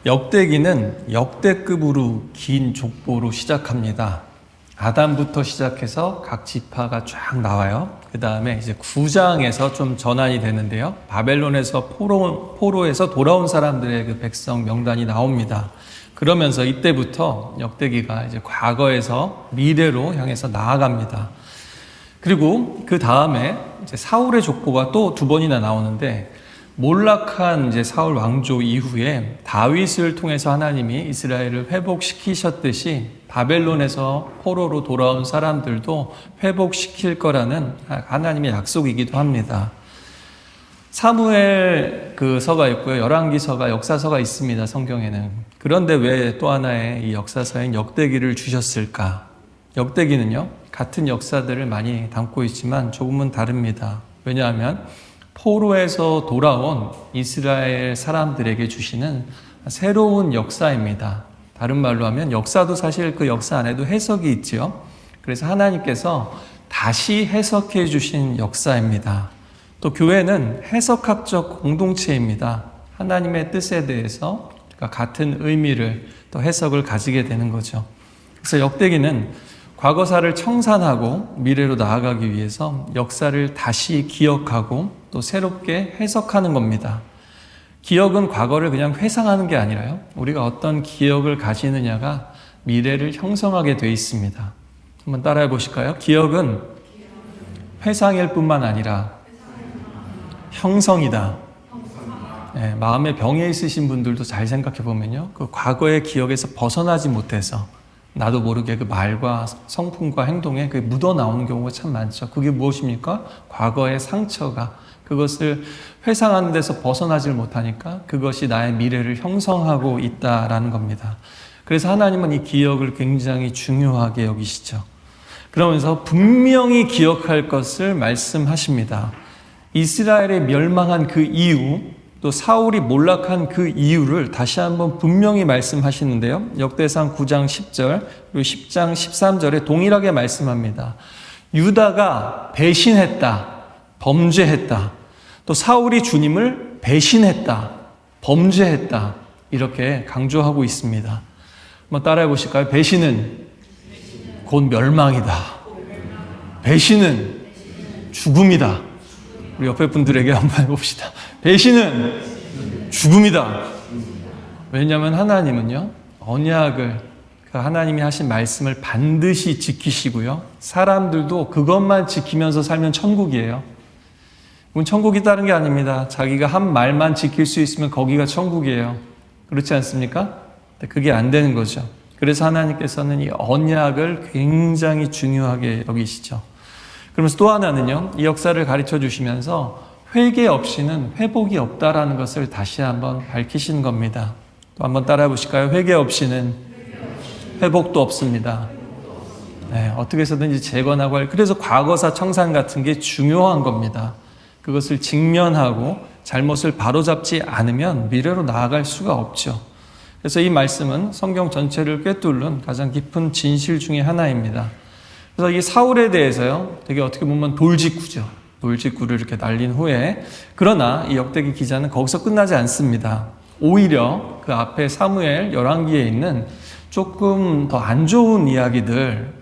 역대기는 역대급으로 긴 족보로 시작합니다. 아담부터 시작해서 각 지파가 쫙 나와요. 그 다음에 이제 9장에서 좀 전환이 되는데요. 바벨론에서 포로에서 돌아온 사람들의 그 백성 명단이 나옵니다. 그러면서 이때부터 역대기가 이제 과거에서 미래로 향해서 나아갑니다. 그리고 그 다음에 이제 사울의 족보가 또 두 번이나 나오는데, 몰락한 이제 사울 왕조 이후에 다윗을 통해서 하나님이 이스라엘을 회복시키셨듯이 바벨론에서 포로로 돌아온 사람들도 회복시킬 거라는 하나님의 약속이기도 합니다. 사무엘 그 서가 있고요. 열왕기서가 역사서가 있습니다. 성경에는. 그런데 왜 또 하나의 이 역사서인 역대기를 주셨을까? 역대기는요, 같은 역사들을 많이 담고 있지만 조금은 다릅니다. 왜냐하면 포로에서 돌아온 이스라엘 사람들에게 주시는 새로운 역사입니다. 다른 말로 하면 역사도 사실 그 역사 안에도 해석이 있죠. 그래서 하나님께서 다시 해석해 주신 역사입니다. 또 교회는 해석학적 공동체입니다. 하나님의 뜻에 대해서 같은 의미를 또 해석을 가지게 되는 거죠. 그래서 역대기는 과거사를 청산하고 미래로 나아가기 위해서 역사를 다시 기억하고 또 새롭게 해석하는 겁니다. 기억은 과거를 그냥 회상하는 게 아니라요, 우리가 어떤 기억을 가지느냐가 미래를 형성하게 되어 있습니다. 한번 따라해 보실까요? 기억은 회상일 뿐만 아니라 형성이다. 네, 마음에 병에 있으신 분들도 잘 생각해 보면요, 그 과거의 기억에서 벗어나지 못해서 나도 모르게 그 말과 성품과 행동에 그 묻어 나오는 경우가 참 많죠. 그게 무엇입니까? 과거의 상처가, 그것을 회상하는 데서 벗어나질 못하니까 그것이 나의 미래를 형성하고 있다라는 겁니다. 그래서 하나님은 이 기억을 굉장히 중요하게 여기시죠. 그러면서 분명히 기억할 것을 말씀하십니다. 이스라엘이 멸망한 그 이유, 또 사울이 몰락한 그 이유를 다시 한번 분명히 말씀하시는데요. 역대상 9장 10절 그리고 10장 13절에 동일하게 말씀합니다. 유다가 배신했다, 범죄했다. 또 사울이 주님을 배신했다, 범죄했다. 이렇게 강조하고 있습니다. 한번 따라해 보실까요? 배신은 곧 멸망이다. 배신은 죽음이다. 우리 옆에 분들에게 한번 해봅시다. 배신은 죽음이다. 왜냐하면 하나님은요, 언약을, 하나님이 하신 말씀을 반드시 지키시고요, 사람들도 그것만 지키면서 살면 천국이에요. 그건 천국이 다른 게 아닙니다. 자기가 한 말만 지킬 수 있으면 거기가 천국이에요. 그렇지 않습니까? 근데 그게 안 되는 거죠. 그래서 하나님께서는 이 언약을 굉장히 중요하게 여기시죠. 그러면서 또 하나는요, 이 역사를 가르쳐 주시면서 회개 없이는 회복이 없다라는 것을 다시 한번 밝히시는 겁니다. 또 한번 따라해 보실까요? 회개 없이는 회복도 없습니다. 네, 어떻게 해서든지 재건하고 그래서 과거사 청산 같은 게 중요한 겁니다. 그것을 직면하고 잘못을 바로잡지 않으면 미래로 나아갈 수가 없죠. 그래서 이 말씀은 성경 전체를 꿰뚫는 가장 깊은 진실 중에 하나입니다. 그래서 이 사울에 대해서요, 되게 어떻게 보면 돌직구죠. 돌직구를 이렇게 날린 후에, 그러나 이 역대기 기자는 거기서 끝나지 않습니다. 오히려 그 앞에 사무엘 열왕기에 있는 조금 더 안 좋은 이야기들,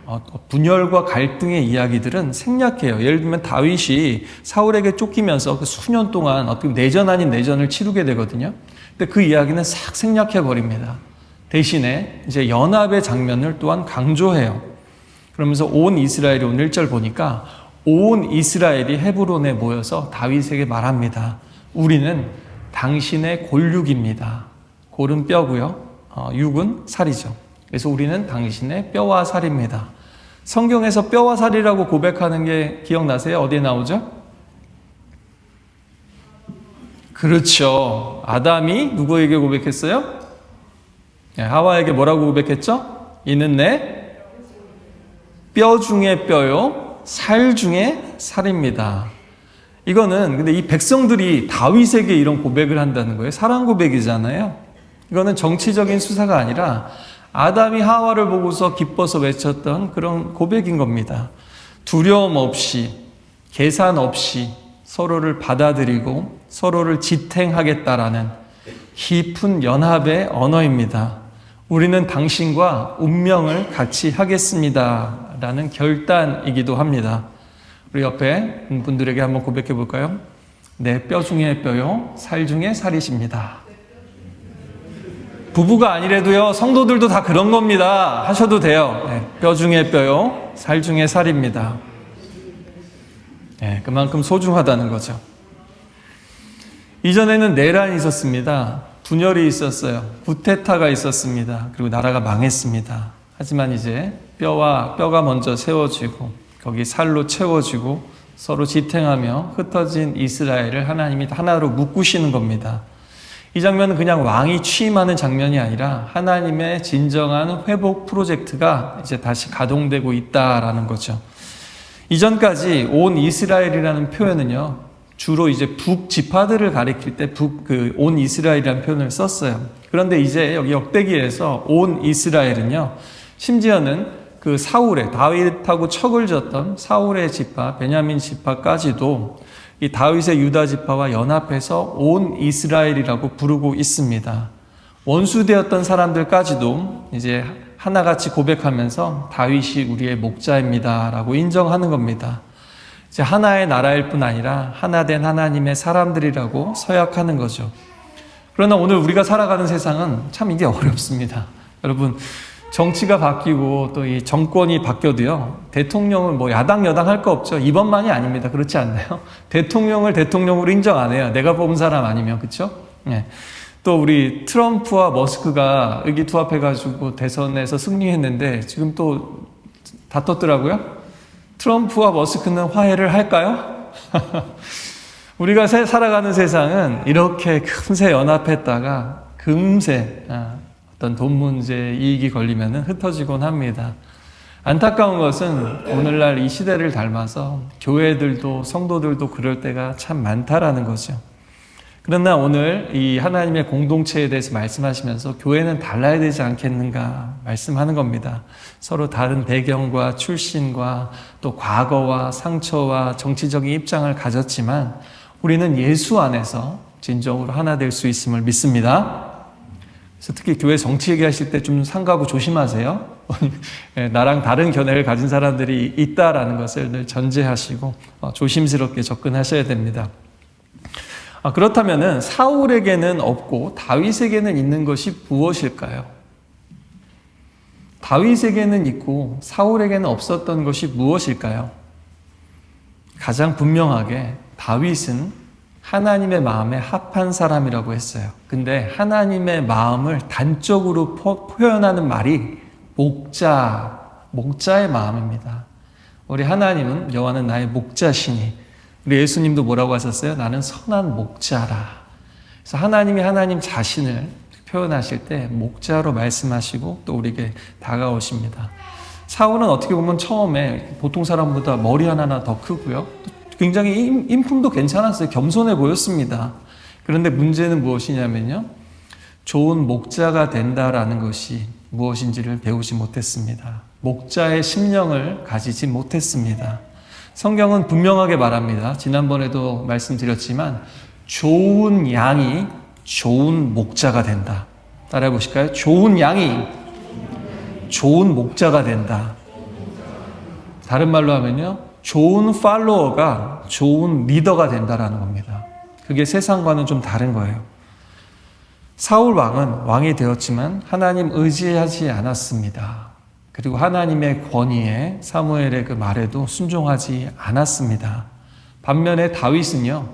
분열과 갈등의 이야기들은 생략해요. 예를 들면 다윗이 사울에게 쫓기면서 그 수년 동안 어떻게 내전 아닌 내전을 치르게 되거든요. 근데 그 이야기는 싹 생략해 버립니다. 대신에 이제 연합의 장면을 또한 강조해요. 그러면서 온 이스라엘이 오늘 1절 보니까 온 이스라엘이 헤브론에 모여서 다윗에게 말합니다. 우리는 당신의 골육입니다. 골은 뼈고요, 육은 살이죠. 그래서 우리는 당신의 뼈와 살입니다. 성경에서 뼈와 살이라고 고백하는 게 기억나세요? 어디에 나오죠? 그렇죠. 아담이 누구에게 고백했어요? 하와에게 뭐라고 고백했죠? 이는 내 뼈 중에 뼈요, 살 중에 살입니다. 이거는 근데 이 백성들이 다윗에게 이런 고백을 한다는 거예요. 사랑 고백이잖아요. 이거는 정치적인 수사가 아니라 아담이 하와를 보고서 기뻐서 외쳤던 그런 고백인 겁니다. 두려움 없이, 계산 없이 서로를 받아들이고 서로를 지탱하겠다라는 깊은 연합의 언어입니다. 우리는 당신과 운명을 같이 하겠습니다. 라는 결단이기도 합니다. 우리 옆에 분들에게 한번 고백해 볼까요? 내 뼈 중에 뼈요, 살 중에 살이십니다. 부부가 아니래도요, 성도들도 다 그런 겁니다. 하셔도 돼요. 네, 뼈 중에 뼈요, 살 중에 살입니다. 네, 그만큼 소중하다는 거죠. 이전에는 내란이 있었습니다. 분열이 있었어요. 구테타가 있었습니다. 그리고 나라가 망했습니다. 하지만 이제 뼈가 먼저 세워지고 거기 살로 채워지고 서로 지탱하며 흩어진 이스라엘을 하나님이 하나로 묶으시는 겁니다. 이 장면은 그냥 왕이 취임하는 장면이 아니라 하나님의 진정한 회복 프로젝트가 이제 다시 가동되고 있다라는 거죠. 이전까지 온 이스라엘이라는 표현은요, 주로 이제 북지파들을 가리킬 때 온 이스라엘이라는 표현을 썼어요. 그런데 이제 여기 역대기에서 온 이스라엘은요, 심지어는 그 사울의, 다윗하고 척을 졌던 사울의 지파, 베냐민 지파까지도 이 다윗의 유다 지파와 연합해서 온 이스라엘이라고 부르고 있습니다. 원수되었던 사람들까지도 이제 하나같이 고백하면서 다윗이 우리의 목자입니다 라고 인정하는 겁니다. 이제 하나의 나라일 뿐 아니라 하나 된 하나님의 사람들이라고 서약하는 거죠. 그러나 오늘 우리가 살아가는 세상은 참 이게 어렵습니다. 여러분, 정치가 바뀌고 또 이 정권이 바뀌어도요, 대통령을 뭐 야당 여당 할 거 없죠. 이번만이 아닙니다. 그렇지 않나요? 대통령을 대통령으로 인정 안 해요. 내가 뽑은 사람 아니면. 그렇죠? 네. 또 우리 트럼프와 머스크가 의기투합해가지고 대선에서 승리했는데 지금 또 다퉜더라고요. 트럼프와 머스크는 화해를 할까요? 우리가 살아가는 세상은 이렇게 금세 연합했다가 금세 어떤 돈 문제, 이익이 걸리면 흩어지곤 합니다. 안타까운 것은 오늘날 이 시대를 닮아서 교회들도 성도들도 그럴 때가 참 많다라는 거죠. 그러나 오늘 이 하나님의 공동체에 대해서 말씀하시면서 교회는 달라야 되지 않겠는가 말씀하는 겁니다. 서로 다른 배경과 출신과 또 과거와 상처와 정치적인 입장을 가졌지만 우리는 예수 안에서 진정으로 하나 될 수 있음을 믿습니다. 그래서 특히 교회 정치 얘기하실 때 좀 삼가고 조심하세요. 나랑 다른 견해를 가진 사람들이 있다라는 것을 늘 전제하시고 조심스럽게 접근하셔야 됩니다. 그렇다면 사울에게는 없고 다윗에게는 있는 것이 무엇일까요? 다윗에게는 있고 사울에게는 없었던 것이 무엇일까요? 가장 분명하게 다윗은 하나님의 마음에 합한 사람이라고 했어요. 근데 하나님의 마음을 단적으로 표현하는 말이 목자의 마음입니다. 우리 하나님은 여호와는 나의 목자시니, 우리 예수님도 뭐라고 하셨어요? 나는 선한 목자라. 그래서 하나님이 하나님 자신을 표현하실 때 목자로 말씀하시고 또 우리에게 다가오십니다. 사울은 어떻게 보면 처음에 보통 사람보다 머리 하나 더 크고요. 굉장히 인품도 괜찮았어요. 겸손해 보였습니다. 그런데 문제는 무엇이냐면요, 좋은 목자가 된다라는 것이 무엇인지를 배우지 못했습니다. 목자의 심령을 가지지 못했습니다. 성경은 분명하게 말합니다. 지난번에도 말씀드렸지만 좋은 양이 좋은 목자가 된다. 따라해 보실까요? 좋은 양이 좋은 목자가 된다. 다른 말로 하면요, 좋은 팔로워가 좋은 리더가 된다라는 겁니다. 그게 세상과는 좀 다른 거예요. 사울 왕은 왕이 되었지만 하나님 의지하지 않았습니다. 그리고 하나님의 권위에 사무엘의 그 말에도 순종하지 않았습니다. 반면에 다윗은요,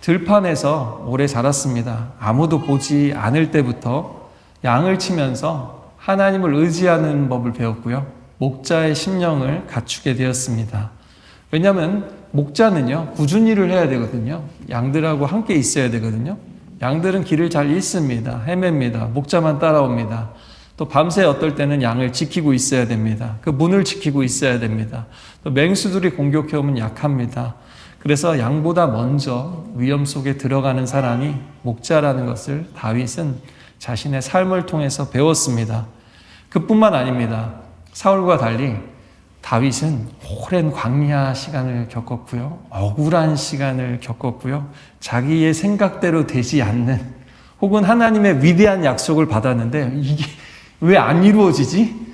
들판에서 오래 자랐습니다. 아무도 보지 않을 때부터 양을 치면서 하나님을 의지하는 법을 배웠고요, 목자의 심령을 갖추게 되었습니다. 왜냐하면 목자는요, 꾸준히 일을 해야 되거든요. 양들하고 함께 있어야 되거든요. 양들은 길을 잘 잃습니다. 헤맵니다. 목자만 따라옵니다. 또 밤새 어떨 때는 양을 지키고 있어야 됩니다. 그 문을 지키고 있어야 됩니다. 또 맹수들이 공격해오면 약합니다. 그래서 양보다 먼저 위험 속에 들어가는 사람이 목자라는 것을 다윗은 자신의 삶을 통해서 배웠습니다. 그뿐만 아닙니다. 사울과 달리 다윗은 오랜 광야 시간을 겪었고요, 억울한 시간을 겪었고요, 자기의 생각대로 되지 않는 혹은 하나님의 위대한 약속을 받았는데 이게 왜 안 이루어지지?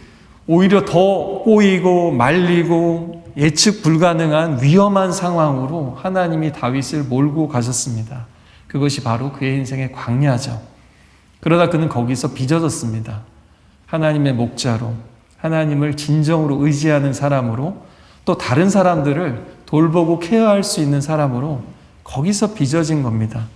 오히려 더 꼬이고 말리고 예측 불가능한 위험한 상황으로 하나님이 다윗을 몰고 가셨습니다. 그것이 바로 그의 인생의 광야죠. 그러다 그는 거기서 빚어졌습니다. 하나님의 목자로, 하나님을 진정으로 의지하는 사람으로, 또 다른 사람들을 돌보고 케어할 수 있는 사람으로 거기서 빚어진 겁니다.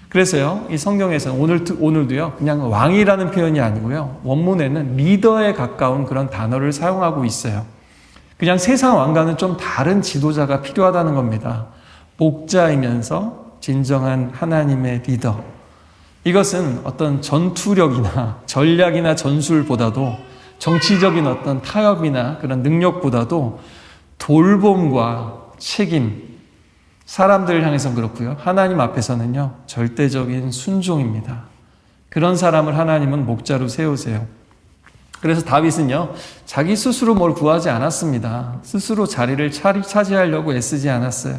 그래서요, 이 성경에서는 오늘도요, 그냥 왕이라는 표현이 아니고요, 원문에는 리더에 가까운 그런 단어를 사용하고 있어요. 그냥 세상 왕과는 좀 다른 지도자가 필요하다는 겁니다. 목자이면서 진정한 하나님의 리더. 이것은 어떤 전투력이나 전략이나 전술보다도 정치적인 어떤 타협이나 그런 능력보다도 돌봄과 책임, 사람들을 향해서는 그렇고요. 하나님 앞에서는요, 절대적인 순종입니다. 그런 사람을 하나님은 목자로 세우세요. 그래서 다윗은요, 자기 스스로 뭘 구하지 않았습니다. 스스로 자리를 차지하려고 애쓰지 않았어요.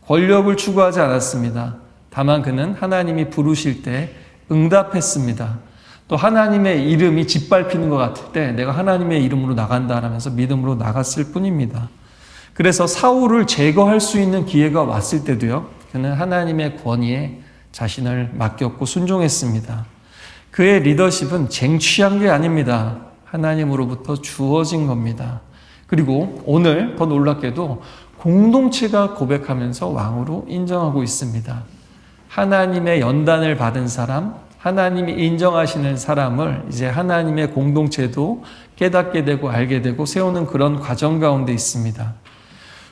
권력을 추구하지 않았습니다. 다만 그는 하나님이 부르실 때 응답했습니다. 또 하나님의 이름이 짓밟히는 것 같을 때 내가 하나님의 이름으로 나간다라면서 믿음으로 나갔을 뿐입니다. 그래서 사울을 제거할 수 있는 기회가 왔을 때도요, 그는 하나님의 권위에 자신을 맡겼고 순종했습니다. 그의 리더십은 쟁취한 게 아닙니다. 하나님으로부터 주어진 겁니다. 그리고 오늘 더 놀랍게도 공동체가 고백하면서 왕으로 인정하고 있습니다. 하나님의 연단을 받은 사람, 하나님이 인정하시는 사람을 이제 하나님의 공동체도 깨닫게 되고 알게 되고 세우는 그런 과정 가운데 있습니다.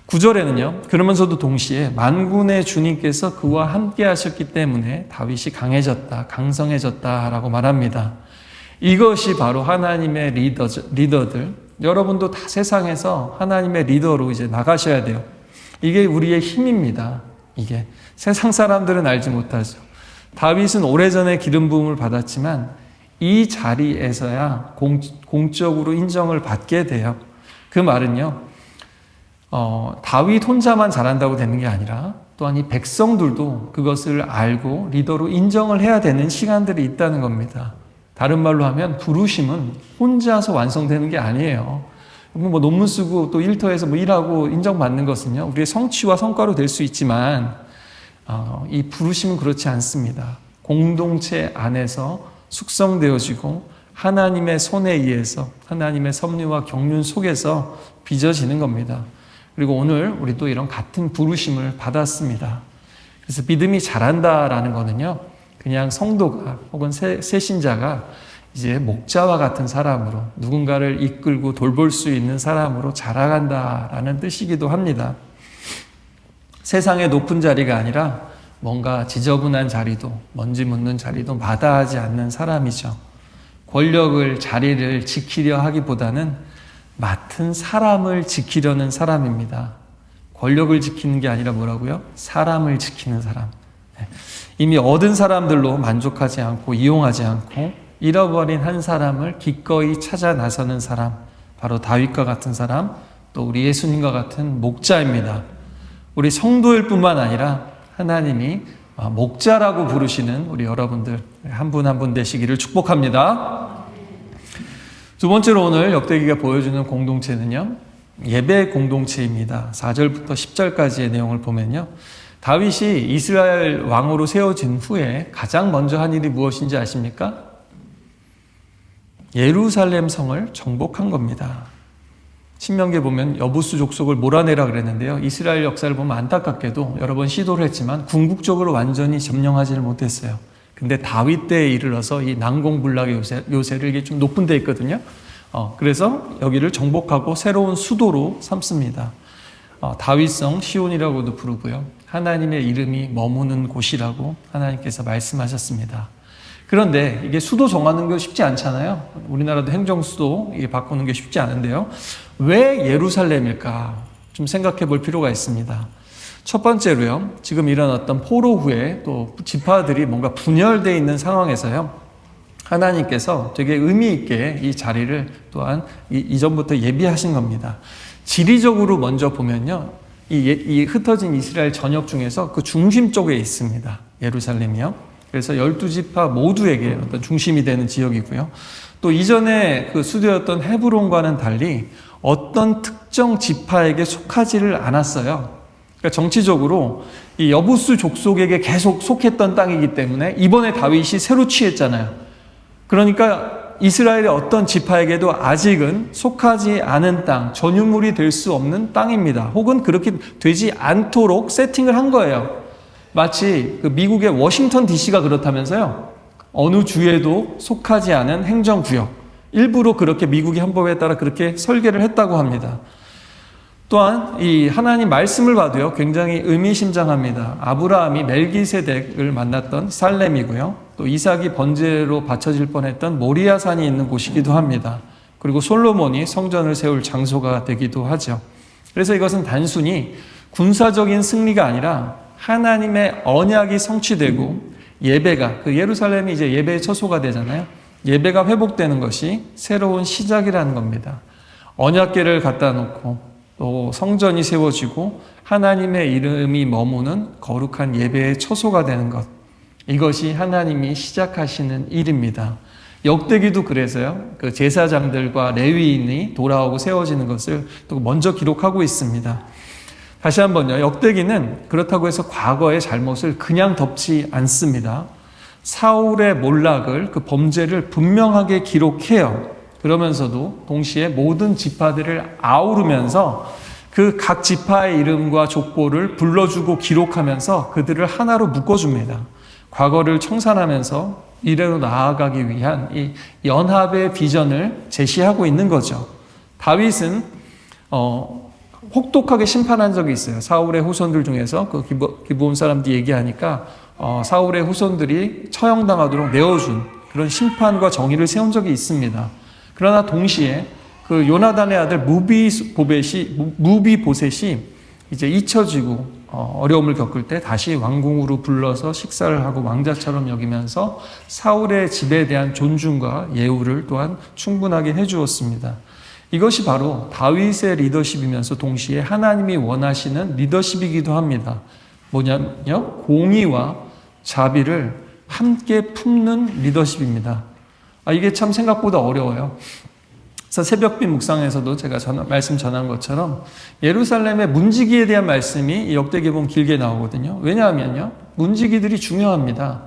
9절에는요, 그러면서도 동시에 만군의 주님께서 그와 함께 하셨기 때문에 다윗이 강해졌다, 강성해졌다라고 말합니다. 이것이 바로 하나님의 리더들, 여러분도 다 세상에서 하나님의 리더로 이제 나가셔야 돼요. 이게 우리의 힘입니다. 이게 세상 사람들은 알지 못하죠. 다윗은 오래전에 기름 부음을 받았지만 이 자리에서야 공적으로 인정을 받게 돼요. 그 말은요, 다윗 혼자만 잘한다고 되는 게 아니라 또한 이 백성들도 그것을 알고 리더로 인정을 해야 되는 시간들이 있다는 겁니다. 다른 말로 하면 부르심은 혼자서 완성되는 게 아니에요. 뭐 논문 쓰고 또 일터에서 뭐 일하고 인정받는 것은요, 우리의 성취와 성과로 될 수 있지만 이 부르심은 그렇지 않습니다. 공동체 안에서 숙성되어지고 하나님의 손에 의해서 하나님의 섭리와 경륜 속에서 빚어지는 겁니다. 그리고 오늘 우리도 이런 같은 부르심을 받았습니다. 그래서 믿음이 자란다라는 거는요, 그냥 성도가 혹은 새신자가 이제 목자와 같은 사람으로 누군가를 이끌고 돌볼 수 있는 사람으로 자라간다라는 뜻이기도 합니다. 세상의 높은 자리가 아니라 뭔가 지저분한 자리도 먼지 묻는 자리도 마다하지 않는 사람이죠. 권력을, 자리를 지키려 하기보다는 맡은 사람을 지키려는 사람입니다. 권력을 지키는 게 아니라 뭐라고요? 사람을 지키는 사람. 이미 얻은 사람들로 만족하지 않고 이용하지 않고 잃어버린 한 사람을 기꺼이 찾아 나서는 사람, 바로 다윗과 같은 사람, 또 우리 예수님과 같은 목자입니다. 우리 성도일 뿐만 아니라 하나님이 목자라고 부르시는 우리 여러분들 한 분 한 분 되시기를 축복합니다. 두 번째로 오늘 역대기가 보여주는 공동체는요, 예배 공동체입니다. 4절부터 10절까지의 내용을 보면요, 다윗이 이스라엘 왕으로 세워진 후에 가장 먼저 한 일이 무엇인지 아십니까? 예루살렘 성을 정복한 겁니다. 신명기에 보면 여부수 족속을 몰아내라 그랬는데요, 이스라엘 역사를 보면 안타깝게도 여러 번 시도를 했지만 궁극적으로 완전히 점령하지를 못했어요. 근데 다윗 때에 이르러서 이 난공불락의 요새를 이게 좀 높은 데 있거든요. 그래서 여기를 정복하고 새로운 수도로 삼습니다. 다윗성 시온이라고도 부르고요, 하나님의 이름이 머무는 곳이라고 하나님께서 말씀하셨습니다. 그런데 이게 수도 정하는 게 쉽지 않잖아요. 우리나라도 행정수도 이게 바꾸는 게 쉽지 않은데요, 왜 예루살렘일까 좀 생각해 볼 필요가 있습니다. 첫 번째로요, 지금 일어났던 포로 후에 또 지파들이 뭔가 분열되어 있는 상황에서요, 하나님께서 되게 의미 있게 이 자리를 또한 이전부터 예비하신 겁니다. 지리적으로 먼저 보면요, 이 흩어진 이스라엘 전역 중에서 그 중심 쪽에 있습니다. 예루살렘이요. 그래서 12지파 모두에게 어떤 중심이 되는 지역이고요. 또 이전에 그 수도였던 헤브론과는 달리 어떤 특정 지파에게 속하지를 않았어요. 그러니까 정치적으로 이 여부수 족속에게 계속 속했던 땅이기 때문에 이번에 다윗이 새로 취했잖아요. 그러니까 이스라엘의 어떤 지파에게도 아직은 속하지 않은 땅, 전유물이 될 수 없는 땅입니다. 혹은 그렇게 되지 않도록 세팅을 한 거예요. 마치 그 미국의 워싱턴 DC가 그렇다면서요. 어느 주에도 속하지 않은 행정구역. 일부러 그렇게 미국의 헌법에 따라 그렇게 설계를 했다고 합니다. 또한 이 하나님 말씀을 봐도요, 굉장히 의미심장합니다. 아브라함이 멜기세덱을 만났던 살렘이고요. 또 이삭이 번제로 바쳐질 뻔했던 모리아산이 있는 곳이기도 합니다. 그리고 솔로몬이 성전을 세울 장소가 되기도 하죠. 그래서 이것은 단순히 군사적인 승리가 아니라 하나님의 언약이 성취되고 예배가, 그 예루살렘이 이제 예배의 처소가 되잖아요. 예배가 회복되는 것이 새로운 시작이라는 겁니다. 언약궤를 갖다 놓고 또 성전이 세워지고 하나님의 이름이 머무는 거룩한 예배의 처소가 되는 것. 이것이 하나님이 시작하시는 일입니다. 역대기도 그래서요. 그 제사장들과 레위인이 돌아오고 세워지는 것을 또 먼저 기록하고 있습니다. 다시 한번요. 역대기는 그렇다고 해서 과거의 잘못을 그냥 덮지 않습니다. 사울의 몰락을, 그 범죄를 분명하게 기록해요. 그러면서도 동시에 모든 지파들을 아우르면서 그 각 지파의 이름과 족보를 불러주고 기록하면서 그들을 하나로 묶어줍니다. 과거를 청산하면서 미래로 나아가기 위한 이 연합의 비전을 제시하고 있는 거죠. 다윗은 혹독하게 심판한 적이 있어요. 사울의 후손들 중에서 그 기브온 사람들이 얘기하니까 사울의 후손들이 처형당하도록 내어준 그런 심판과 정의를 세운 적이 있습니다. 그러나 동시에 그 요나단의 아들 무비보셋이 이제 잊혀지고 어려움을 겪을 때 다시 왕궁으로 불러서 식사를 하고 왕자처럼 여기면서 사울의 집에 대한 존중과 예우를 또한 충분하게 해주었습니다. 이것이 바로 다윗의 리더십이면서 동시에 하나님이 원하시는 리더십이기도 합니다. 뭐냐면요, 공의와 자비를 함께 품는 리더십입니다. 이게 참 생각보다 어려워요. 그래서 새벽빛 묵상에서도 제가 말씀 전한 것처럼 예루살렘의 문지기에 대한 말씀이 역대기에 보면 길게 나오거든요. 왜냐하면요, 문지기들이 중요합니다.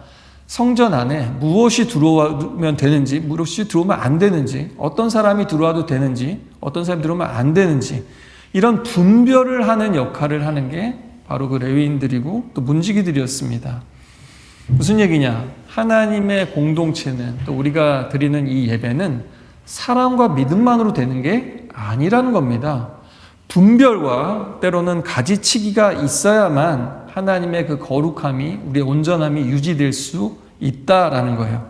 성전 안에 무엇이 들어오면 되는지, 무엇이 들어오면 안 되는지, 어떤 사람이 들어와도 되는지, 어떤 사람이 들어오면 안 되는지, 이런 분별을 하는 역할을 하는 게 바로 그 레위인들이고 또 문지기들이었습니다. 무슨 얘기냐? 하나님의 공동체는, 또 우리가 드리는 이 예배는 사랑과 믿음만으로 되는 게 아니라는 겁니다. 분별과 때로는 가지치기가 있어야만 하나님의 그 거룩함이, 우리의 온전함이 유지될 수 있다라는 거예요.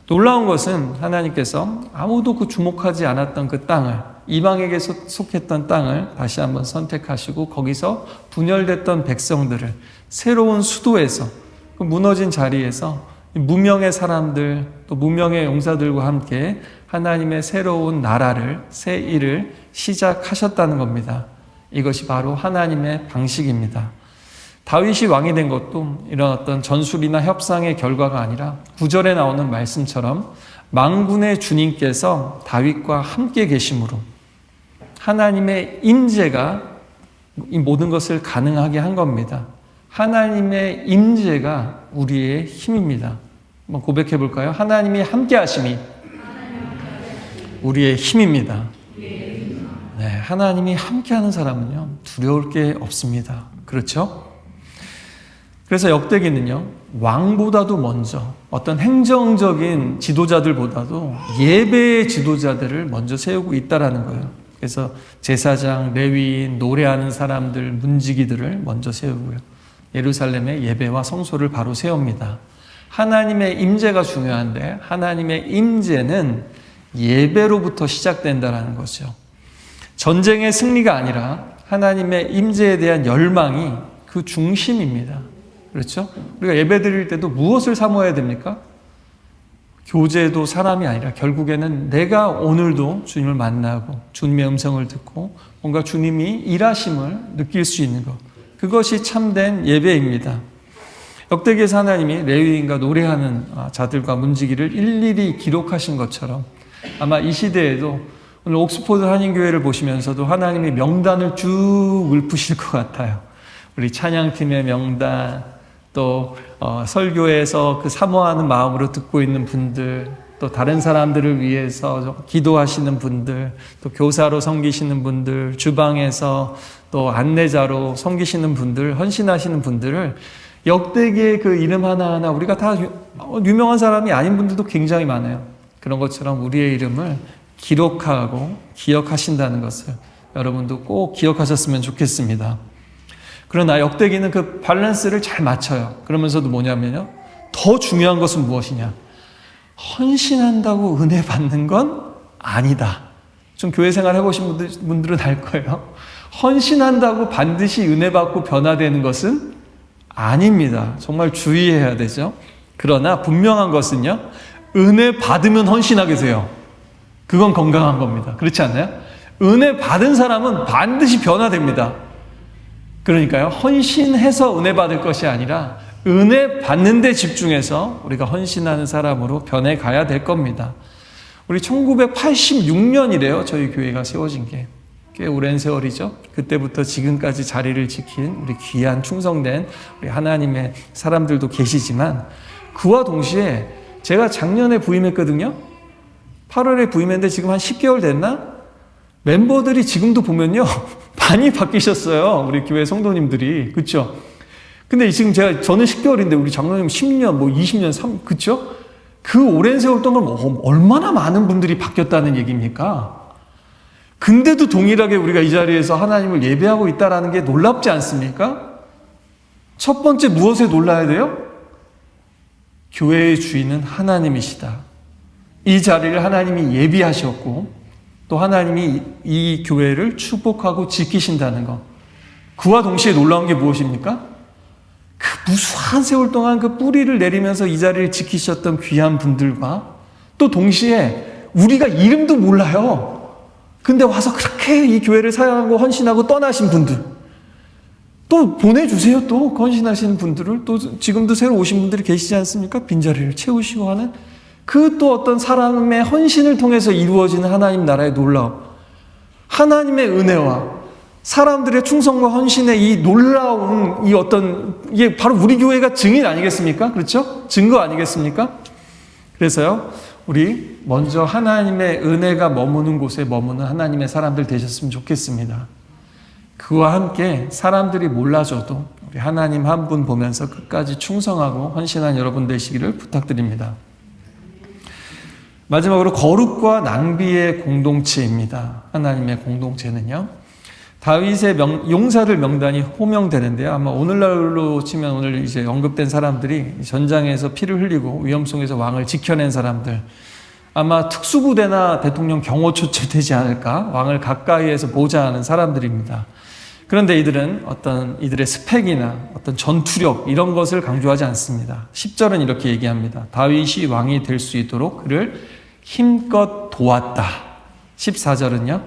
놀라운 것은 하나님께서 아무도 그 주목하지 않았던 그 땅을, 이방에게 속했던 땅을 다시 한번 선택하시고 거기서 분열됐던 백성들을 새로운 수도에서, 그 무너진 자리에서 무명의 사람들, 또 무명의 용사들과 함께 하나님의 새로운 나라를, 새 일을 시작하셨다는 겁니다. 이것이 바로 하나님의 방식입니다. 다윗이 왕이 된 것도 이런 어떤 전술이나 협상의 결과가 아니라 9절에 나오는 말씀처럼 만군의 주님께서 다윗과 함께 계심으로 하나님의 임재가 이 모든 것을 가능하게 한 겁니다. 하나님의 임재가 우리의 힘입니다. 한번 고백해 볼까요? 하나님이 함께 하심이 우리의 힘입니다. 네, 하나님이 함께하는 사람은요, 두려울 게 없습니다. 그렇죠? 그래서 역대기는요, 왕보다도 먼저 어떤 행정적인 지도자들보다도 예배의 지도자들을 먼저 세우고 있다라는 거예요. 그래서 제사장, 레위인, 노래하는 사람들, 문지기들을 먼저 세우고요. 예루살렘의 예배와 성소를 바로 세웁니다. 하나님의 임재가 중요한데 하나님의 임재는 예배로부터 시작된다는 거죠. 전쟁의 승리가 아니라 하나님의 임재에 대한 열망이 그 중심입니다. 그렇죠? 우리가 예배 드릴 때도 무엇을 사모해야 됩니까? 교제도 사람이 아니라 결국에는 내가 오늘도 주님을 만나고 주님의 음성을 듣고 뭔가 주님이 일하심을 느낄 수 있는 것. 그것이 참된 예배입니다. 역대기에서 하나님이 레위인과 노래하는 자들과 문지기를 일일이 기록하신 것처럼 아마 이 시대에도 오늘 옥스포드 한인교회를 보시면서도 하나님이 명단을 쭉 읊으실 것 같아요. 우리 찬양팀의 명단, 또 설교에서 그 사모하는 마음으로 듣고 있는 분들, 또 다른 사람들을 위해서 기도하시는 분들, 또 교사로 섬기시는 분들, 주방에서 또 안내자로 섬기시는 분들, 헌신하시는 분들을 역대기의 그 이름 하나하나 우리가 다 유명한 사람이 아닌 분들도 굉장히 많아요. 그런 것처럼 우리의 이름을 기록하고 기억하신다는 것을 여러분도 꼭 기억하셨으면 좋겠습니다. 그러나 역대기는 그 밸런스를 잘 맞춰요. 그러면서도 뭐냐면요, 더 중요한 것은 무엇이냐? 헌신한다고 은혜 받는 건 아니다. 좀 교회 생활 해보신 분들은 알 거예요. 헌신한다고 반드시 은혜 받고 변화되는 것은 아닙니다. 정말 주의해야 되죠. 그러나 분명한 것은요, 은혜 받으면 헌신하게 돼요. 그건 건강한 겁니다. 그렇지 않나요? 은혜 받은 사람은 반드시 변화됩니다. 그러니까요, 헌신해서 은혜 받을 것이 아니라 은혜 받는 데 집중해서 우리가 헌신하는 사람으로 변해가야 될 겁니다. 우리 1986년이래요. 저희 교회가 세워진 게. 꽤 오랜 세월이죠. 그때부터 지금까지 자리를 지킨 우리 귀한 충성된 우리 하나님의 사람들도 계시지만, 그와 동시에 제가 작년에 부임했거든요. 8월에 부임했는데 지금 한 10개월 됐나? 멤버들이 지금도 보면요, 많이 바뀌셨어요. 우리 교회 성도님들이. 그렇죠? 근데 지금 저는 10개월인데 우리 장로님 10년, 20년, 그렇죠? 그 오랜 세월 동안 얼마나 많은 분들이 바뀌었다는 얘기입니까? 근데도 동일하게 우리가 이 자리에서 하나님을 예배하고 있다는 게 놀랍지 않습니까? 첫 번째 무엇에 놀라야 돼요? 교회의 주인은 하나님이시다. 이 자리를 하나님이 예비하셨고 또 하나님이 이 교회를 축복하고 지키신다는 것. 그와 동시에 놀라운 게 무엇입니까? 그 무수한 세월 동안 그 뿌리를 내리면서 이 자리를 지키셨던 귀한 분들과 또 동시에 우리가 이름도 몰라요. 근데 와서 그렇게 이 교회를 사랑하고 헌신하고 떠나신 분들, 또 보내주세요. 또 헌신하시는 분들을, 또 지금도 새로 오신 분들이 계시지 않습니까? 빈자리를 채우시고 하는 그 또 어떤 사람의 헌신을 통해서 이루어지는 하나님 나라의 놀라움, 하나님의 은혜와 사람들의 충성과 헌신의 이 놀라운 이 어떤, 이게 바로 우리 교회가 증인 아니겠습니까? 그렇죠? 증거 아니겠습니까? 그래서요, 우리 먼저 하나님의 은혜가 머무는 곳에 머무는 하나님의 사람들 되셨으면 좋겠습니다. 그와 함께 사람들이 몰라줘도 우리 하나님 한 분 보면서 끝까지 충성하고 헌신한 여러분 되시기를 부탁드립니다. 마지막으로 거룩과 낭비의 공동체입니다. 하나님의 공동체는요, 다윗의 용사들 명단이 호명되는데요. 아마 오늘날로 치면 오늘 이제 언급된 사람들이 전장에서 피를 흘리고 위험 속에서 왕을 지켜낸 사람들, 아마 특수부대나 대통령 경호 초청되지 않을까, 왕을 가까이에서 보자 하는 사람들입니다. 그런데 이들은 어떤 이들의 스펙이나 어떤 전투력 이런 것을 강조하지 않습니다. 10절은 이렇게 얘기합니다. 다윗이 왕이 될 수 있도록 그를 힘껏 도왔다. 14절은요,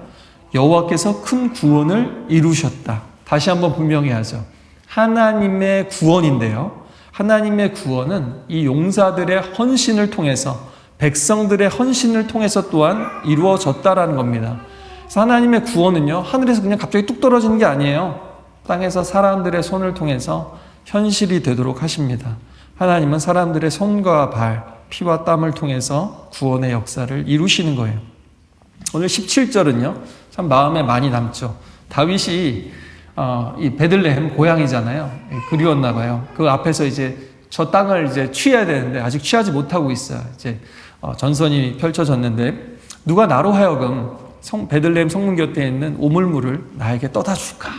여호와께서 큰 구원을 이루셨다. 다시 한번 분명히 하죠. 하나님의 구원인데요, 하나님의 구원은 이 용사들의 헌신을 통해서, 백성들의 헌신을 통해서 또한 이루어졌다라는 겁니다. 그래서 하나님의 구원은요, 하늘에서 그냥 갑자기 뚝 떨어지는 게 아니에요. 땅에서 사람들의 손을 통해서 현실이 되도록 하십니다. 하나님은 사람들의 손과 발, 피와 땀을 통해서 구원의 역사를 이루시는 거예요. 오늘 17절은요, 참 마음에 많이 남죠. 다윗이 이 베들레헴 고향이잖아요. 그리웠나 봐요. 그 앞에서 이제 저 땅을 이제 취해야 되는데 아직 취하지 못하고 있어요. 이제 전선이 펼쳐졌는데 누가 나로 하여금 베들레헴 성문 곁에 있는 오물물을 나에게 떠다 줄까?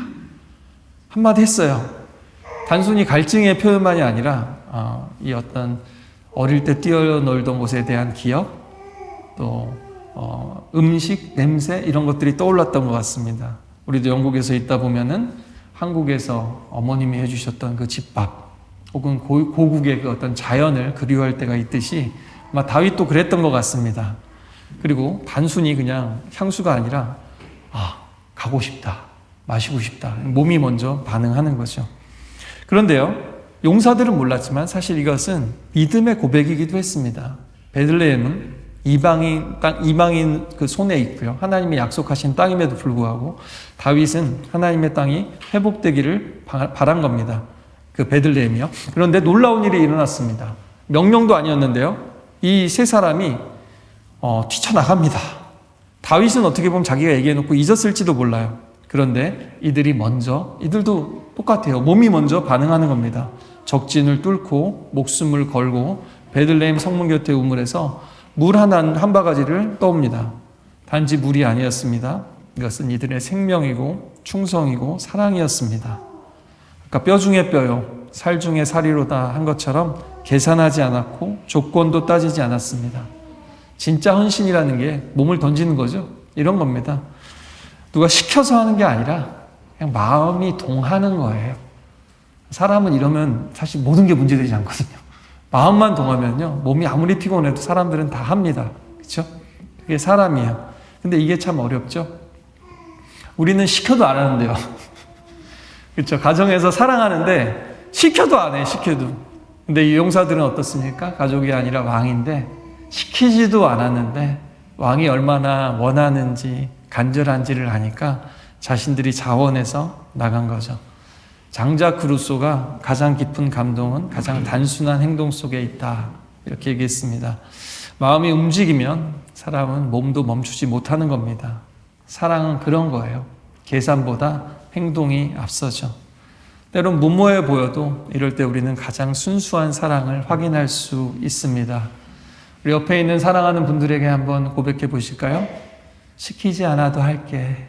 한마디 했어요. 단순히 갈증의 표현만이 아니라 이 어떤 어릴 때 뛰어놀던 곳에 대한 기억, 또 음식, 냄새 이런 것들이 떠올랐던 것 같습니다. 우리도 영국에서 있다 보면은 한국에서 어머님이 해주셨던 그 집밥, 혹은 고국의 그 어떤 자연을 그리워할 때가 있듯이 아마 다윗도 그랬던 것 같습니다. 그리고 단순히 그냥 향수가 아니라 가고 싶다, 마시고 싶다, 몸이 먼저 반응하는 거죠. 그런데요, 용사들은 몰랐지만 사실 이것은 믿음의 고백이기도 했습니다. 베들레헴은 이방인 그 손에 있고요. 하나님이 약속하신 땅임에도 불구하고 다윗은 하나님의 땅이 회복되기를 바란 겁니다. 그 베들레헴이요. 그런데 놀라운 일이 일어났습니다. 명령도 아니었는데요. 이 세 사람이 뛰쳐나갑니다. 다윗은 어떻게 보면 자기가 얘기해놓고 잊었을지도 몰라요. 그런데 이들도 똑같아요. 몸이 먼저 반응하는 겁니다. 적진을 뚫고 목숨을 걸고 베들레헴 성문 곁에 우물에서 물 한 바가지를 떠옵니다. 단지 물이 아니었습니다. 이것은 이들의 생명이고 충성이고 사랑이었습니다. 그러니까 뼈 중에 뼈요, 살 중에 살이로다 한 것처럼 계산하지 않았고 조건도 따지지 않았습니다. 진짜 헌신이라는 게 몸을 던지는 거죠. 이런 겁니다. 누가 시켜서 하는 게 아니라 그냥 마음이 동하는 거예요. 사람은 이러면 사실 모든 게 문제되지 않거든요. 마음만 동하면요, 몸이 아무리 피곤해도 사람들은 다 합니다. 그렇죠? 그게 사람이에요. 근데 이게 참 어렵죠? 우리는 시켜도 안 하는데요. 그렇죠? 가정에서 사랑하는데 시켜도 안 해, 시켜도. 근데 이 용사들은 어떻습니까? 가족이 아니라 왕인데 시키지도 않았는데 왕이 얼마나 원하는지 간절한지를 아니까 자신들이 자원해서 나간 거죠. 장자크 루소가 가장 깊은 감동은 가장 단순한 행동 속에 있다, 이렇게 얘기했습니다. 마음이 움직이면 사람은 몸도 멈추지 못하는 겁니다. 사랑은 그런 거예요. 계산보다 행동이 앞서죠. 때론 무모해 보여도 이럴 때 우리는 가장 순수한 사랑을 확인할 수 있습니다. 우리 옆에 있는 사랑하는 분들에게 한번 고백해 보실까요? 시키지 않아도 할게.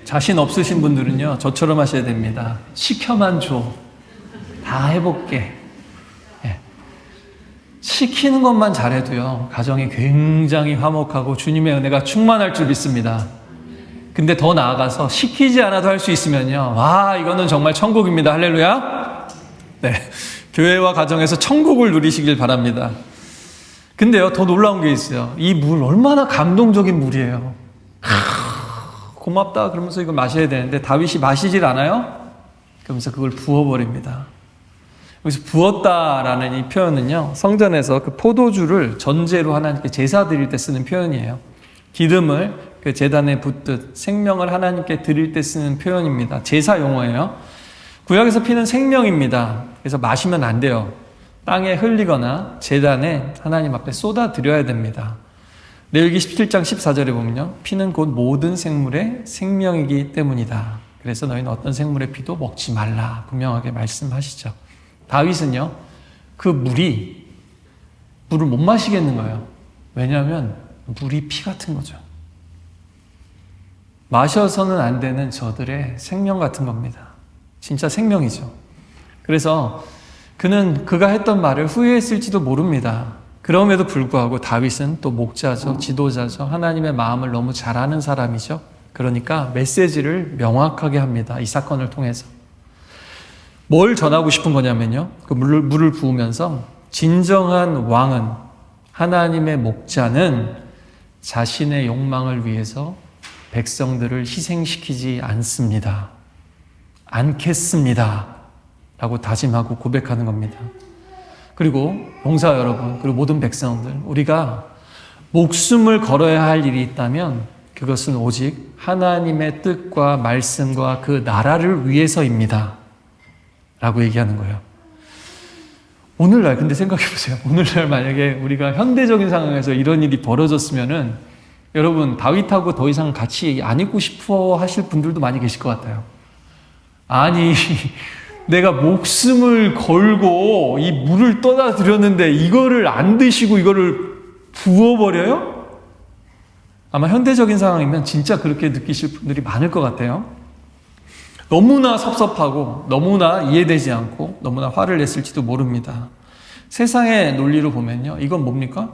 자신 없으신 분들은요, 저처럼 하셔야 됩니다. 시켜만 줘. 다 해볼게. 예. 시키는 것만 잘해도요, 가정이 굉장히 화목하고 주님의 은혜가 충만할 줄 믿습니다. 근데 더 나아가서 시키지 않아도 할 수 있으면요, 와, 이거는 정말 천국입니다. 할렐루야. 네. 교회와 가정에서 천국을 누리시길 바랍니다. 근데요, 더 놀라운 게 있어요. 이 물 얼마나 감동적인 물이에요. 고맙다 그러면서 이걸 마셔야 되는데 다윗이 마시질 않아요? 그러면서 그걸 부어버립니다. 여기서 부었다라는 이 표현은요, 성전에서 그 포도주를 전제로 하나님께 제사 드릴 때 쓰는 표현이에요. 기름을 그 제단에 붓듯 생명을 하나님께 드릴 때 쓰는 표현입니다. 제사 용어예요. 구약에서 피는 생명입니다. 그래서 마시면 안 돼요. 땅에 흘리거나 제단에 하나님 앞에 쏟아 드려야 됩니다. 레위기 17장 14절에 보면요, 피는 곧 모든 생물의 생명이기 때문이다. 그래서 너희는 어떤 생물의 피도 먹지 말라, 분명하게 말씀하시죠. 다윗은요, 그 물을 못 마시겠는 거예요. 왜냐하면 물이 피 같은 거죠. 마셔서는 안 되는 저들의 생명 같은 겁니다. 진짜 생명이죠. 그래서 그가 했던 말을 후회했을지도 모릅니다. 그럼에도 불구하고 다윗은 또 목자죠, 지도자죠, 하나님의 마음을 너무 잘 아는 사람이죠. 그러니까 메시지를 명확하게 합니다. 이 사건을 통해서. 뭘 전하고 싶은 거냐면요, 그 물을 부으면서 진정한 왕은, 하나님의 목자는 자신의 욕망을 위해서 백성들을 희생시키지 않습니다. 않겠습니다. 라고 다짐하고 고백하는 겁니다. 그리고 봉사 여러분, 그리고 모든 백성들, 우리가 목숨을 걸어야 할 일이 있다면 그것은 오직 하나님의 뜻과 말씀과 그 나라를 위해서입니다. 라고 얘기하는 거예요. 오늘날 근데 생각해 보세요. 오늘날 만약에 우리가 현대적인 상황에서 이런 일이 벌어졌으면은 여러분, 다윗하고 더 이상 같이 안 있고 싶어 하실 분들도 많이 계실 것 같아요. 아니, 내가 목숨을 걸고 이 물을 떠다 드렸는데 이거를 안 드시고 이거를 부어버려요? 아마 현대적인 상황이면 진짜 그렇게 느끼실 분들이 많을 것 같아요. 너무나 섭섭하고 너무나 이해되지 않고 너무나 화를 냈을지도 모릅니다. 세상의 논리로 보면요, 이건 뭡니까?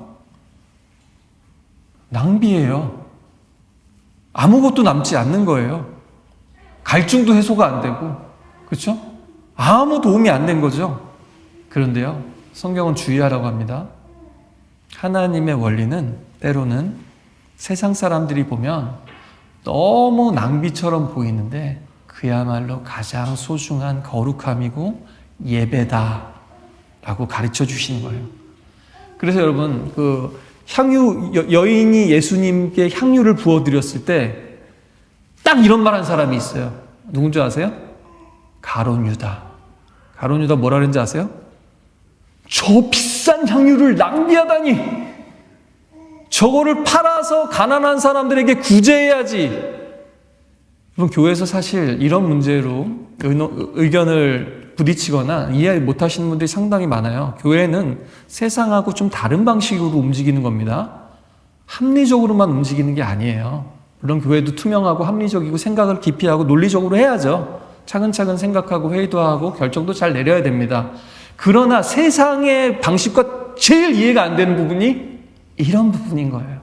낭비예요. 아무것도 남지 않는 거예요. 갈증도 해소가 안 되고, 그렇죠? 아무 도움이 안 된 거죠. 그런데요, 성경은 주의하라고 합니다. 하나님의 원리는 때로는 세상 사람들이 보면 너무 낭비처럼 보이는데 그야말로 가장 소중한 거룩함이고 예배다라고 가르쳐 주시는 거예요. 그래서 여러분, 여인이 예수님께 향유를 부어드렸을 때 딱 이런 말 한 사람이 있어요. 누군지 아세요? 가룟 유다. 가룟 유다 뭐라 그랬는지 아세요? 저 비싼 향유를 낭비하다니! 저거를 팔아서 가난한 사람들에게 구제해야지. 여러분, 교회에서 사실 이런 문제로 의견을 부딪히거나 이해 못하시는 분들이 상당히 많아요. 교회는 세상하고 좀 다른 방식으로 움직이는 겁니다. 합리적으로만 움직이는 게 아니에요. 물론 교회도 투명하고 합리적이고 생각을 깊이 하고 논리적으로 해야죠. 차근차근 생각하고 회의도 하고 결정도 잘 내려야 됩니다. 그러나 세상의 방식과 제일 이해가 안 되는 부분이 이런 부분인 거예요.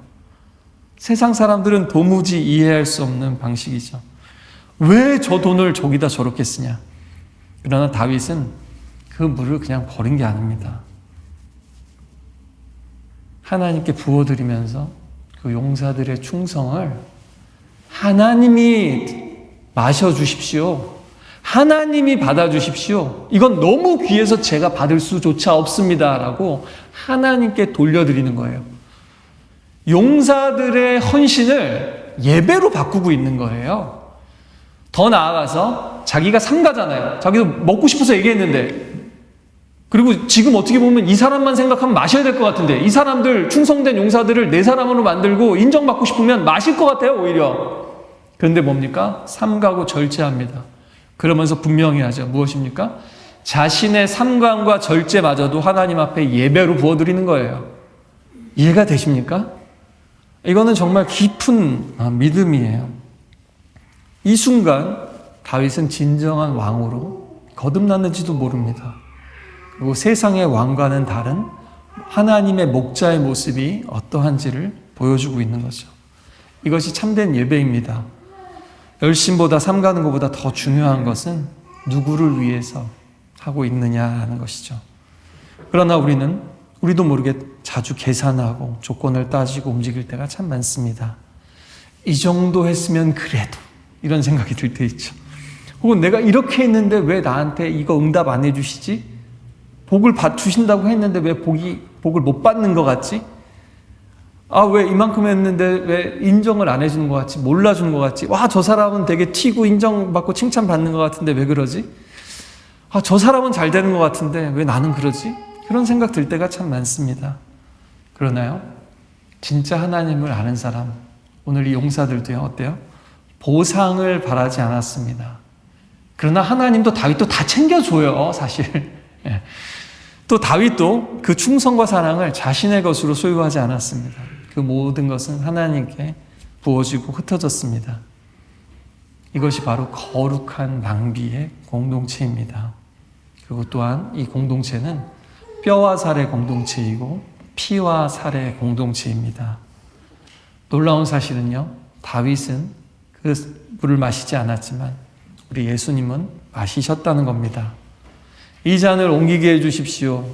세상 사람들은 도무지 이해할 수 없는 방식이죠. 왜 저 돈을 저기다 저렇게 쓰냐? 그러나 다윗은 그 물을 그냥 버린 게 아닙니다. 하나님께 부어드리면서 그 용사들의 충성을 하나님이 마셔주십시오. 하나님이 받아주십시오. 이건 너무 귀해서 제가 받을 수조차 없습니다. 라고 하나님께 돌려드리는 거예요. 용사들의 헌신을 예배로 바꾸고 있는 거예요. 더 나아가서 자기가 상가잖아요. 자기도 먹고 싶어서 얘기했는데, 그리고 지금 어떻게 보면 이 사람만 생각하면 마셔야 될 것 같은데, 이 사람들 충성된 용사들을 내 사람으로 만들고 인정받고 싶으면 마실 것 같아요, 오히려. 그런데 뭡니까? 삼가고 절제합니다. 그러면서 분명히 하죠. 무엇입니까? 자신의 삼관과 절제마저도 하나님 앞에 예배로 부어드리는 거예요. 이해가 되십니까? 이거는 정말 깊은 믿음이에요. 이 순간 다윗은 진정한 왕으로 거듭났는지도 모릅니다. 그리고 세상의 왕과는 다른 하나님의 목자의 모습이 어떠한지를 보여주고 있는 거죠. 이것이 참된 예배입니다. 열심보다 삼가는 것보다 더 중요한 것은 누구를 위해서 하고 있느냐라는 것이죠. 그러나 우리도 모르게 자주 계산하고 조건을 따지고 움직일 때가 참 많습니다. 이 정도 했으면 그래도 이런 생각이 들 때 있죠. 혹은 내가 이렇게 했는데 왜 나한테 이거 응답 안 해주시지? 복을 주신다고 했는데 왜 복을 못 받는 것 같지? 왜 이만큼 했는데 왜 인정을 안 해주는 것 같지? 몰라주는 것 같지? 저 사람은 되게 튀고 인정받고 칭찬받는 것 같은데 왜 그러지? 저 사람은 잘 되는 것 같은데 왜 나는 그러지? 그런 생각 들 때가 참 많습니다. 그러나요? 진짜 하나님을 아는 사람, 오늘 이 용사들도요, 어때요? 보상을 바라지 않았습니다. 그러나 하나님도 다윗도 다 챙겨줘요, 사실. 또 다윗도 그 충성과 사랑을 자신의 것으로 소유하지 않았습니다. 그 모든 것은 하나님께 부어지고 흩어졌습니다. 이것이 바로 거룩한 낭비의 공동체입니다. 그리고 또한 이 공동체는 뼈와 살의 공동체이고 피와 살의 공동체입니다. 놀라운 사실은요, 다윗은 그 물을 마시지 않았지만 우리 예수님은 마시셨다는 겁니다. 이 잔을 옮기게 해주십시오.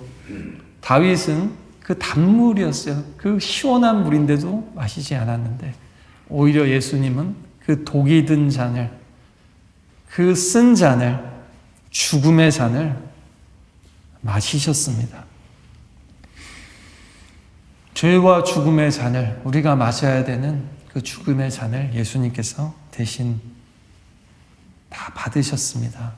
다윗은 그 단물이었어요. 그 시원한 물인데도 마시지 않았는데 오히려 예수님은 그 독이 든 잔을, 그 쓴 잔을, 죽음의 잔을 마시셨습니다. 죄와 죽음의 잔을, 우리가 마셔야 되는 그 죽음의 잔을 예수님께서 대신 다 받으셨습니다.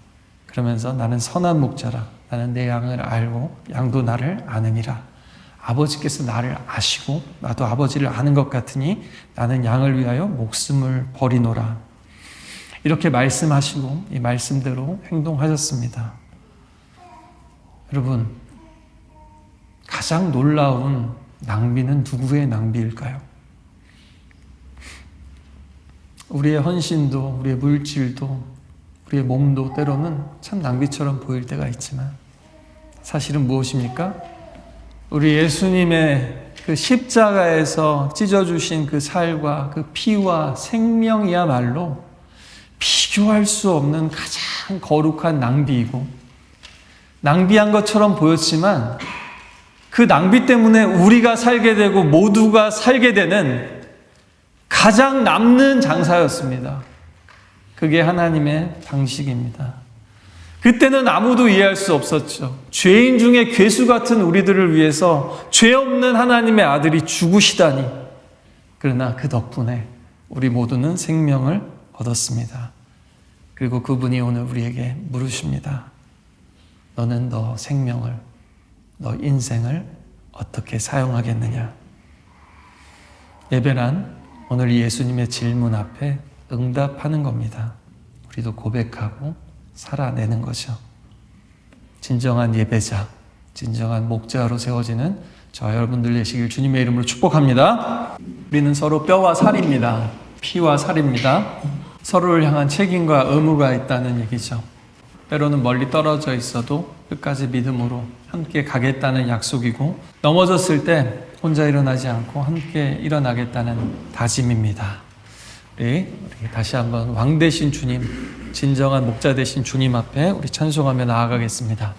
그러면서 나는 선한 목자라, 나는 내 양을 알고 양도 나를 아느니라. 아버지께서 나를 아시고 나도 아버지를 아는 것 같으니 나는 양을 위하여 목숨을 버리노라. 이렇게 말씀하시고 이 말씀대로 행동하셨습니다. 여러분, 가장 놀라운 낭비는 누구의 낭비일까요? 우리의 헌신도, 우리의 물질도, 우리의 몸도 때로는 참 낭비처럼 보일 때가 있지만 사실은 무엇입니까? 우리 예수님의 그 십자가에서 찢어주신 그 살과 그 피와 생명이야말로 비교할 수 없는 가장 거룩한 낭비이고, 낭비한 것처럼 보였지만 그 낭비 때문에 우리가 살게 되고 모두가 살게 되는 가장 남는 장사였습니다. 그게 하나님의 방식입니다. 그때는 아무도 이해할 수 없었죠. 죄인 중에 괴수 같은 우리들을 위해서 죄 없는 하나님의 아들이 죽으시다니. 그러나 그 덕분에 우리 모두는 생명을 얻었습니다. 그리고 그분이 오늘 우리에게 물으십니다. 너는 너 생명을, 너 인생을 어떻게 사용하겠느냐? 예배란 오늘 예수님의 질문 앞에 응답하는 겁니다. 우리도 고백하고 살아내는 거죠. 진정한 예배자, 진정한 목자로 세워지는 저 여러분들 되시길 주님의 이름으로 축복합니다. 우리는 서로 뼈와 살입니다. 피와 살입니다. 서로를 향한 책임과 의무가 있다는 얘기죠. 때로는 멀리 떨어져 있어도 끝까지 믿음으로 함께 가겠다는 약속이고, 넘어졌을 때 혼자 일어나지 않고 함께 일어나겠다는 다짐입니다. 우리 다시 한번 왕 되신 주님, 진정한 목자 되신 주님 앞에 우리 찬송하며 나아가겠습니다.